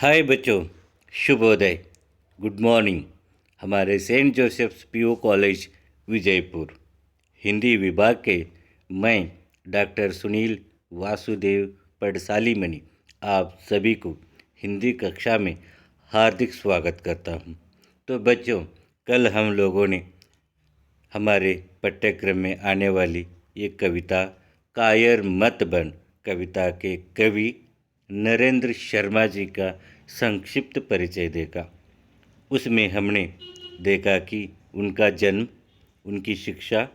हाय बच्चों, शुभोदय, good morning. हमारे Saint Joseph's PO college Vijayapur Hindi विभाग के मैं डॉक्टर सुनील वासुदेव पडसालीमणि आप सभी को हिंदी कक्षा में हार्दिक स्वागत करता हूं। तो बच्चों, कल हम लोगों ने हमारे पाठ्यक्रम में आने वाली ये कविता कायर मत बन कविता के कवि नरेंद्र शर्मा जी का संक्षिप्त परिचय देखा। उसमें हमने देखा कि उनका जन्म, उनकी शिक्षा,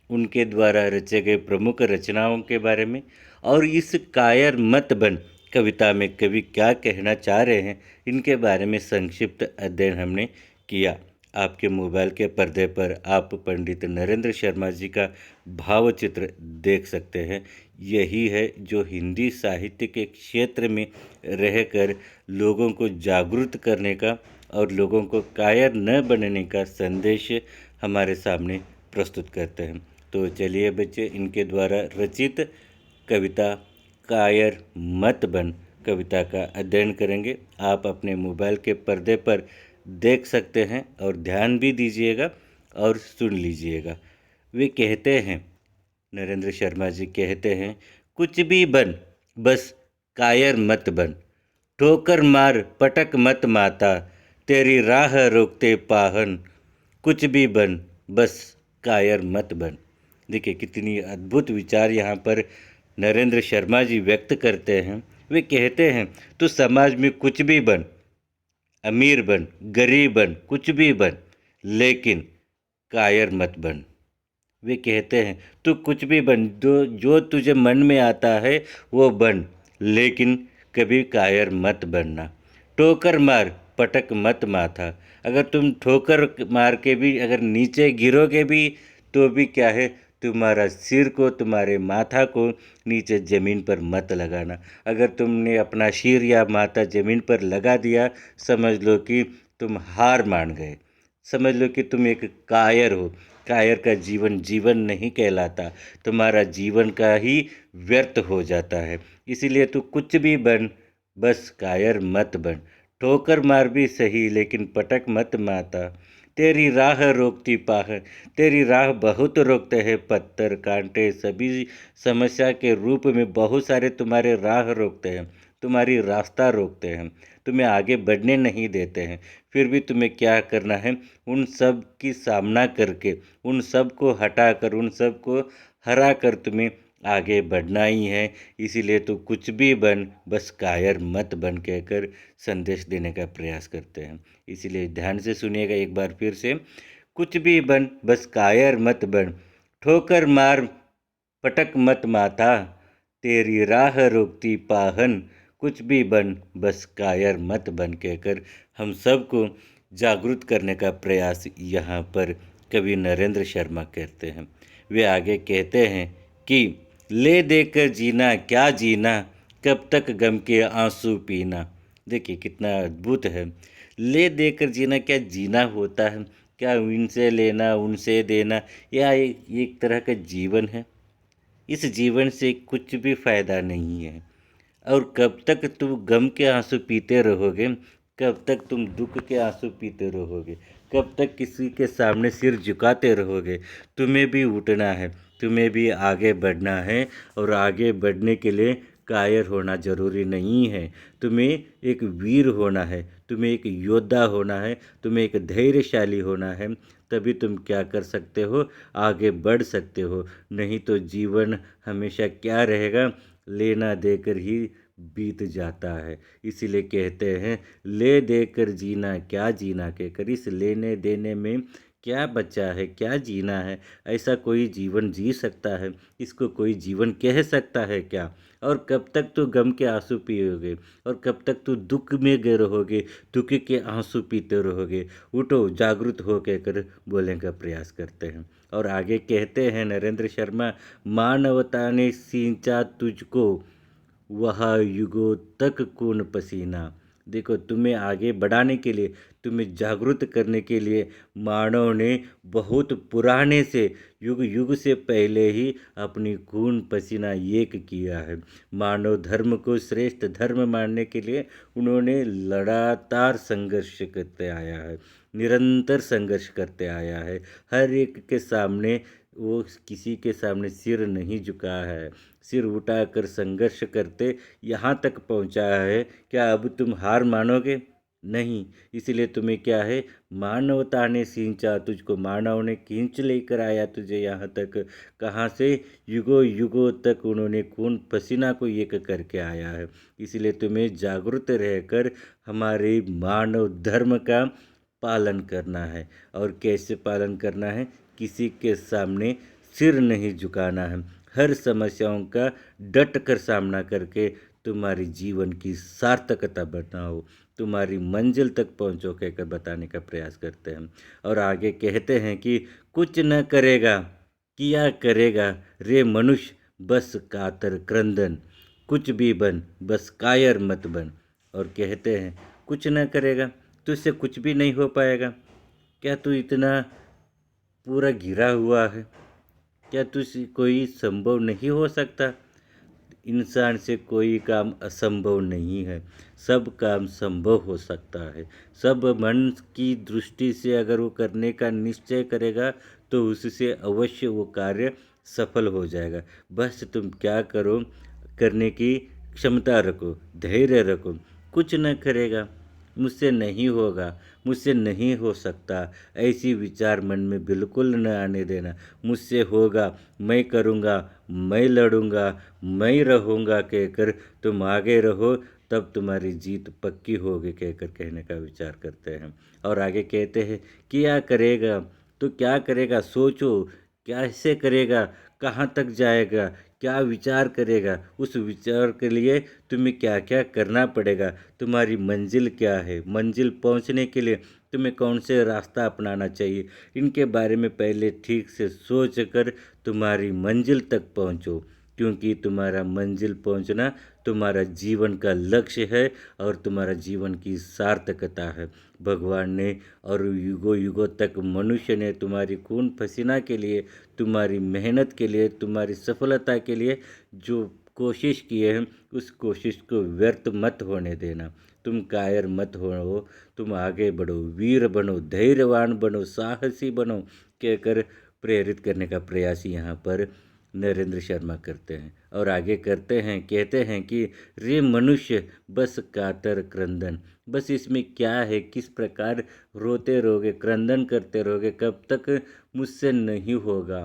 उनके द्वारा रचे गए प्रमुख रचनाओं के बारे में और इस कायर मत बन कविता में कवि क्या कहना चाह रहे हैं, इनके बारे में संक्षिप्त अध्ययन हमने किया। आपके मोबाइल के पर्दे पर आप पंडित नरेंद्र शर्मा जी का भावचित्र देख सकते हैं। यही है जो हिंदी साहित्य के क्षेत्र में रहकर लोगों को जागरूक करने का और लोगों को कायर न बनने का संदेश हमारे सामने प्रस्तुत करते हैं। तो चलिए बच्चे, इनके द्वारा रचित कविता कायर मत बन कविता का अध्ययन करेंगे। आप अपने मोबाइल के पर्दे पर देख सकते हैं और ध्यान भी दीजिएगा और सुन लीजिएगा। वे कहते हैं, नरेंद्र शर्मा जी कहते हैं, कुछ भी बन बस कायर मत बन, ठोकर मार पटक मत माता, तेरी राह रोकते पाहन, कुछ भी बन बस कायर मत बन। देखिए कितनी अद्भुत विचार यहाँ पर नरेंद्र शर्मा जी व्यक्त करते हैं। वे कहते हैं तो समाज में कुछ भी बन, अमीर बन, गरीब बन, कुछ भी बन, लेकिन कायर मत बन। वे कहते हैं तू कुछ भी बन, जो तुझे मन में आता है वो बन, लेकिन कभी कायर मत बनना। ठोकर मार पटक मत माथा, अगर तुम ठोकर मार के भी अगर नीचे गिरोगे भी तो भी क्या है, तुम्हारा सिर को, तुम्हारे माथा को नीचे ज़मीन पर मत लगाना। अगर तुमने अपना सिर या माथा ज़मीन पर लगा दिया, समझ लो कि तुम हार मान गए, समझ लो कि तुम एक कायर हो। कायर का जीवन जीवन नहीं कहलाता, तुम्हारा जीवन का ही व्यर्थ हो जाता है। इसीलिए तू कुछ भी बन, बस कायर मत बन। ठोकर मार भी सही, लेकिन पटक मत माता, तेरी राह रोकती पाह, तेरी राह बहुत रोकते हैं पत्थर कांटे, सभी समस्या के रूप में बहुत सारे तुम्हारे राह रोकते हैं, तुम्हारी रास्ता रोकते हैं, तुम्हें आगे बढ़ने नहीं देते हैं। फिर भी तुम्हें क्या करना है, उन सब की सामना करके, उन सब को हटा कर, उन सब को हरा कर तुम्हें आगे बढ़ना ही है। इसीलिए तो कुछ भी बन बस कायर मत बन कहकर संदेश देने का प्रयास करते हैं। इसीलिए ध्यान से सुनिएगा एक बार फिर से। कुछ भी बन बस कायर मत बन, ठोकर मार पटक मत माथा, तेरी राह रोकती पाहन, कुछ भी बन बस कायर मत बन कहकर हम सबको जागरूक करने का प्रयास यहाँ पर कवि नरेंद्र शर्मा करते हैं। वे आगे कहते हैं कि ले देकर जीना क्या जीना, कब तक गम के आंसू पीना। देखिए कितना अद्भुत है। ले देकर जीना क्या जीना होता है? क्या इनसे लेना उनसे देना, या एक तरह का जीवन है? इस जीवन से कुछ भी फायदा नहीं है। और कब तक तुम गम के आंसू पीते रहोगे, कब तक तुम दुख के आंसू पीते रहोगे, कब तक किसी के सामने सिर झुकाते रहोगे? तुम्हें भी उठना है, तुम्हें भी आगे बढ़ना है, और आगे बढ़ने के लिए कायर होना जरूरी नहीं है। तुम्हें एक वीर होना है, तुम्हें एक योद्धा होना है, तुम्हें एक धैर्यशाली होना है। तभी तुम क्या कर सकते हो, आगे बढ़ सकते हो। नहीं तो जीवन हमेशा क्या रहेगा, लेना देकर ही बीत जाता है। इसीलिए कहते हैं ले देकर जीना क्या जीना, कहकर इस लेने देने में क्या बचा है, क्या जीना है? ऐसा कोई जीवन जी सकता है? इसको कोई जीवन कह सकता है क्या? और कब तक तो गम के आंसू पियोगे, और कब तक तो दुख में गए रहोगे, दुख के आंसू पीते रहोगे? उठो, जागरूक हो कहकर बोलने का प्रयास करते हैं। और आगे कहते हैं नरेंद्र शर्मा, मानवता ने सींचा तुझको, वह युगों तक खून पसीना, देखो, तुम्हें आगे बढ़ाने के लिए, तुम्हें जागरूक करने के लिए मानव ने बहुत पुराने से, युग युग से पहले ही अपनी खून पसीना एक किया है। मानव धर्म को श्रेष्ठ धर्म मानने के लिए उन्होंने लगातार संघर्ष करते आया है, निरंतर संघर्ष करते आया है। हर एक के सामने वो किसी के सामने सिर नहीं झुका है, सिर उठाकर संघर्ष करते यहाँ तक पहुँचा है। क्या अब तुम हार मानोगे? नहीं। इसलिए तुम्हें क्या है, मानवता ने सींचा तुझको, मानव ने खींच लेकर आया तुझे यहाँ तक। कहाँ से? युगों युगों तक उन्होंने खून पसीना को एक करके आया है। इसलिए तुम्हें जागरूक रहकर हमारे मानव धर्म का पालन करना है। और कैसे पालन करना है? किसी के सामने सिर नहीं झुकाना है। हर समस्याओं का डट कर सामना करके तुम्हारी जीवन की सार्थकता बनाओ, तुम्हारी मंजिल तक पहुँचो कहकर बताने का प्रयास करते हैं। और आगे कहते हैं कि कुछ न करेगा, किया करेगा रे मनुष्य, बस कातर क्रंदन, कुछ भी बन बस कायर मत बन। और कहते हैं कुछ न करेगा, तुझसे कुछ भी नहीं हो पाएगा। क्या तू इतना पूरा घिरा हुआ है? क्या तुझसे कोई संभव नहीं हो सकता? इंसान से कोई काम असंभव नहीं है, सब काम संभव हो सकता है। सब मन की दृष्टि से अगर वो करने का निश्चय करेगा तो उससे अवश्य वो कार्य सफल हो जाएगा। बस तुम क्या करो, करने की क्षमता रखो, धैर्य रखो। कुछ न करेगा, मुझसे नहीं होगा, मुझसे नहीं हो सकता, ऐसी विचार मन में बिल्कुल न आने देना। मुझसे होगा, मैं करूँगा, मैं लड़ूंगा, मैं रहूँगा कहकर तुम आगे रहो, तब तुम्हारी जीत पक्की होगी कहकर कहने का विचार करते हैं। और आगे कहते हैं क्या करेगा, तो क्या करेगा सोचो, कैसे करेगा, कहाँ तक जाएगा, क्या विचार करेगा, उस विचार के लिए तुम्हें क्या क्या करना पड़ेगा, तुम्हारी मंजिल क्या है, मंजिल पहुंचने के लिए तुम्हें कौन से रास्ता अपनाना चाहिए, इनके बारे में पहले ठीक से सोच कर तुम्हारी मंजिल तक पहुंचो। क्योंकि तुम्हारा मंजिल पहुंचना तुम्हारा जीवन का लक्ष्य है और तुम्हारा जीवन की सार्थकता है। भगवान ने और युगों युगों तक मनुष्य ने तुम्हारी खून पसीना के लिए, तुम्हारी मेहनत के लिए, तुम्हारी सफलता के लिए जो कोशिश किए हैं, उस कोशिश को व्यर्थ मत होने देना। तुम कायर मत हो, तुम आगे बढ़ो, वीर बनो, धैर्यवान बनो, साहसी बनो कहकर प्रेरित करने का प्रयास यहाँ पर नरेंद्र शर्मा करते हैं। और आगे करते हैं, कहते हैं कि रे मनुष्य बस कातर क्रंदन, बस इसमें क्या है, किस प्रकार रोते रहोगे, क्रंदन करते रहोगे, कब तक मुझसे नहीं होगा,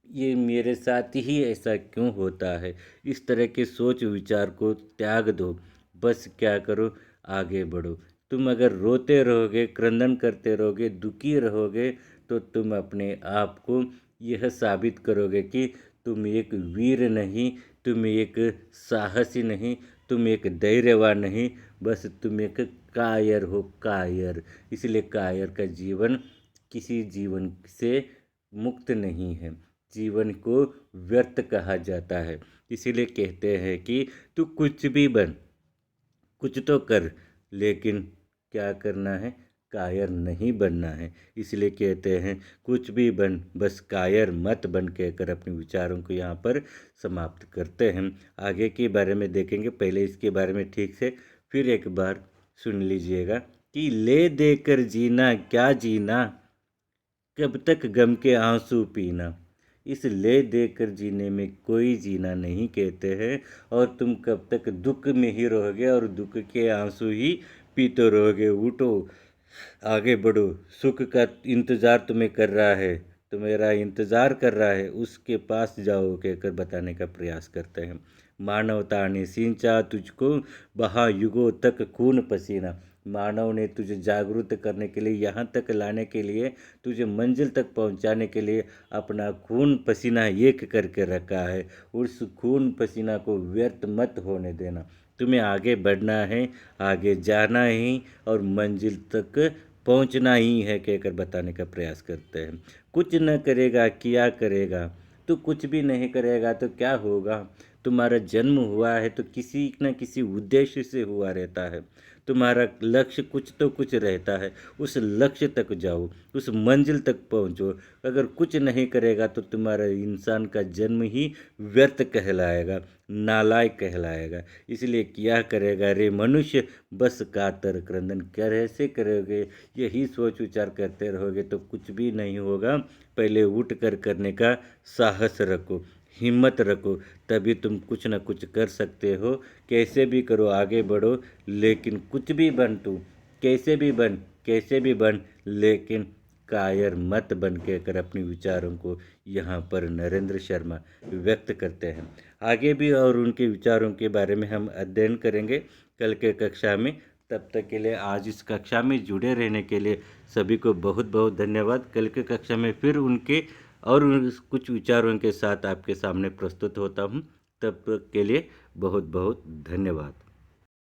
ये मेरे साथ ही ऐसा क्यों होता है। इस तरह के सोच विचार को त्याग दो, बस क्या करो, आगे बढ़ो। तुम अगर रोते रहोगे, क्रंदन करते रहोगे, दुखी रहोगे, तो तुम अपने आप को यह साबित करोगे कि तुम एक वीर नहीं, तुम एक साहसी नहीं, तुम एक धैर्यवान नहीं, बस तुम एक कायर हो, कायर। इसलिए कायर का जीवन किसी जीवन से मुक्त नहीं है, जीवन को व्यर्थ कहा जाता है। इसीलिए कहते हैं कि तू कुछ भी बन, कुछ तो कर, लेकिन क्या करना है, कायर नहीं बनना है। इसलिए कहते हैं कुछ भी बन बस कायर मत बन कहकर अपने विचारों को यहाँ पर समाप्त करते हैं। आगे के बारे में देखेंगे, पहले इसके बारे में ठीक से फिर एक बार सुन लीजिएगा कि ले देकर जीना क्या जीना, कब तक गम के आंसू पीना। इस ले देकर जीने में कोई जीना नहीं कहते हैं, और तुम कब तक दुख में ही रहोगे और दुख के आंसू ही पीते रहोगे। उठो, आगे बढ़ो, सुख का इंतज़ार तुम्हें कर रहा है, तुम्हारा इंतज़ार कर रहा है, उसके पास जाओ कहकर बताने का प्रयास करते हैं। मानवता ने सींचा तुझको, बहा युगों तक खून पसीना। मानव ने तुझे जागरूक करने के लिए, यहाँ तक लाने के लिए, तुझे मंजिल तक पहुँचाने के लिए अपना खून पसीना एक करके रखा है। उस खून पसीना को व्यर्थ मत होने देना। तुम्हें आगे बढ़ना है, आगे जाना ही और मंजिल तक पहुंचना ही है कहकर बताने का प्रयास करते हैं। कुछ न करेगा, किया करेगा, तो कुछ भी नहीं करेगा तो क्या होगा। तुम्हारा जन्म हुआ है तो किसी न किसी उद्देश्य से हुआ रहता है। तुम्हारा लक्ष्य कुछ तो कुछ रहता है, उस लक्ष्य तक जाओ, उस मंजिल तक पहुँचो। अगर कुछ नहीं करेगा तो तुम्हारा इंसान का जन्म ही व्यर्थ कहलाएगा, नालायक कहलाएगा। इसलिए क्या करेगा रे मनुष्य, बस कातर क्रंदन। कैसे करोगे, यही सोच विचार करते रहोगे तो कुछ भी नहीं होगा। पहले उठ कर करने का साहस रखो, हिम्मत रखो, तभी तुम कुछ ना कुछ कर सकते हो। कैसे भी करो, आगे बढ़ो, लेकिन कुछ भी बन तू, कैसे भी बन, कैसे भी बन, लेकिन कायर मत बन के कर अपने विचारों को यहाँ पर नरेंद्र शर्मा व्यक्त करते हैं। आगे भी और उनके विचारों के बारे में हम अध्ययन करेंगे कल के कक्षा में। तब तक के लिए आज इस कक्षा में जुड़े रहने के लिए सभी को बहुत बहुत धन्यवाद। कल के कक्षा में फिर उनके और कुछ विचारों के साथ आपके सामने प्रस्तुत होता हूँ। तब तक के लिए बहुत बहुत धन्यवाद।